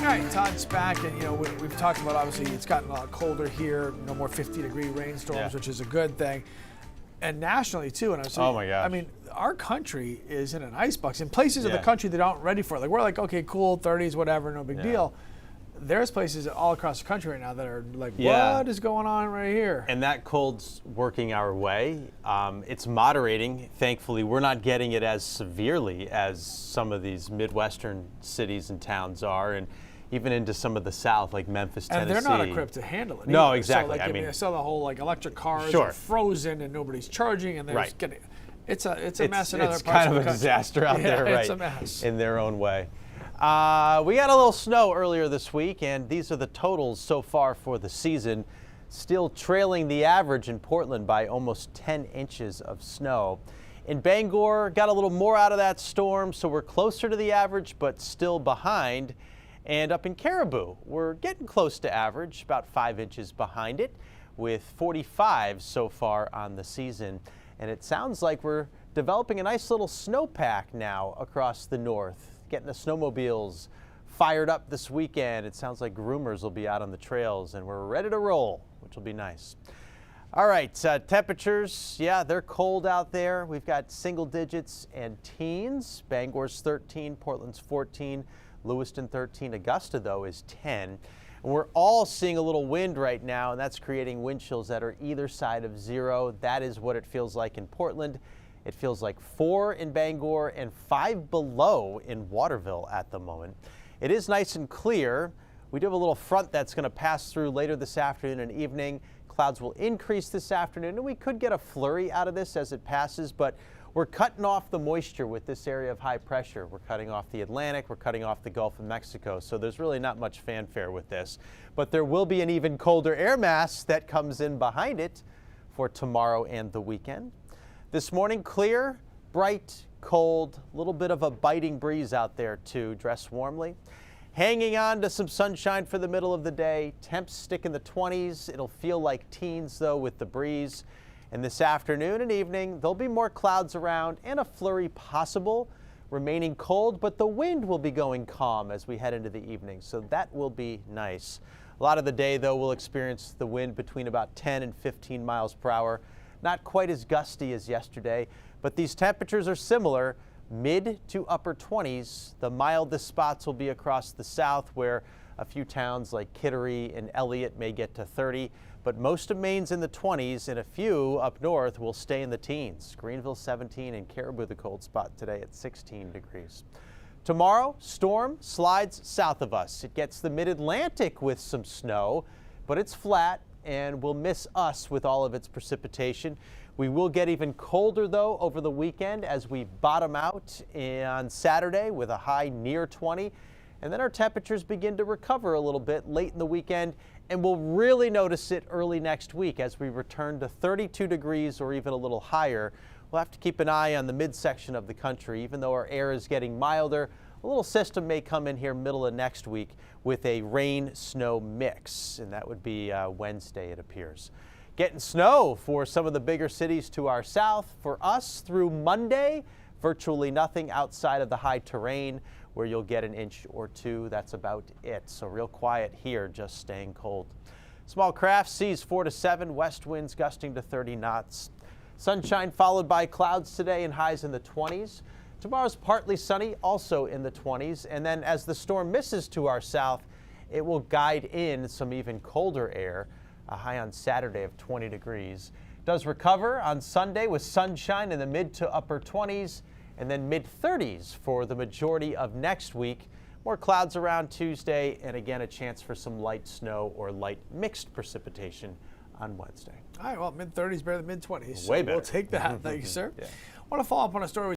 All right, Todd's back, and we've talked about, obviously it's gotten a lot colder here. No more 50-degree rainstorms, which is a good thing, and nationally too. And oh my gosh, I mean, our country is in an icebox. In places of the country that aren't ready for it, like we're like, okay, cool, 30s, whatever, no big deal. There's places all across the country right now that are like, what is going on right here? And that cold's working our way. It's moderating. Thankfully, we're not getting it as severely as some of these Midwestern cities and towns are, and even into some of the South, like Memphis, Tennessee. And they're not equipped to handle it. No, either. exactly. So, like, I saw the whole electric cars are frozen and nobody's charging, and they're just getting. It's a mess in other parts of the country. It's kind of a disaster out there, right? It's a mess in their own way. We got a little snow earlier this week, and these are the totals so far for the season. Still trailing the average in Portland by almost 10 inches of snow. In Bangor, got a little more out of that storm, so we're closer to the average, but still behind. And up in Caribou, we're getting close to average, about 5 inches behind it, with 45 so far on the season. And it sounds like we're developing a nice little snowpack now across the north, getting the snowmobiles fired up this weekend. It sounds like groomers will be out on the trails, and we're ready to roll, which will be nice. All right, temperatures, they're cold out there. We've got single digits and teens. Bangor's 13, Portland's 14. Lewiston 13, Augusta though is 10. And we're all seeing a little wind right now, and that's creating wind chills that are either side of 0. That is what it feels like in Portland. It feels like 4 in Bangor and 5 below in Waterville at the moment. It is nice and clear. We do have a little front that's going to pass through later this afternoon and evening. Clouds will increase this afternoon, and we could get a flurry out of this as it passes, but we're cutting off the moisture with this area of high pressure. We're cutting off the Atlantic, we're cutting off the Gulf of Mexico, so there's really not much fanfare with this. But there will be an even colder air mass that comes in behind it for tomorrow and the weekend. This morning, clear, bright, cold, a little bit of a biting breeze out there too. Dress warmly. Hanging on to some sunshine for the middle of the day. Temps stick in the 20s. It'll feel like teens though with the breeze. And this afternoon and evening, there'll be more clouds around and a flurry possible. Remaining cold, but the wind will be going calm as we head into the evening, so that will be nice. A lot of the day, though, we'll experience the wind between about 10 and 15 miles per hour. Not quite as gusty as yesterday, but these temperatures are similar, mid to upper 20s. The mildest spots will be across the south, where a few towns like Kittery and Elliott may get to 30. But most of Maine's in the 20s, and a few up north will stay in the teens. Greenville 17 and Caribou the cold spot today at 16 degrees. Tomorrow, storm slides south of us. It gets the mid-Atlantic with some snow, but it's flat and will miss us with all of its precipitation. We will get even colder though over the weekend as we bottom out on Saturday with a high near 20. And then our temperatures begin to recover a little bit late in the weekend, and we'll really notice it early next week as we return to 32 degrees or even a little higher. We'll have to keep an eye on the midsection of the country. Even though our air is getting milder, a little system may come in here middle of next week with a rain-snow mix, and that would be Wednesday, it appears. Getting snow for some of the bigger cities to our south. For us through Monday, virtually nothing outside of the high terrain, where you'll get an inch or two. That's about it. So real quiet here, just staying cold. Small craft seas 4 to 7, west winds gusting to 30 knots. Sunshine followed by clouds today and highs in the 20s. Tomorrow's partly sunny, also in the 20s. And then as the storm misses to our south, it will guide in some even colder air. A high on Saturday of 20 degrees. Does recover on Sunday with sunshine in the mid to upper 20s. And then mid-30s for the majority of next week. More clouds around Tuesday, and again a chance for some light snow or light mixed precipitation on Wednesday. All right, well, mid-30s better than mid-20s. Way better. We'll take that. Thank you, sir. Yeah. I want to follow up on a story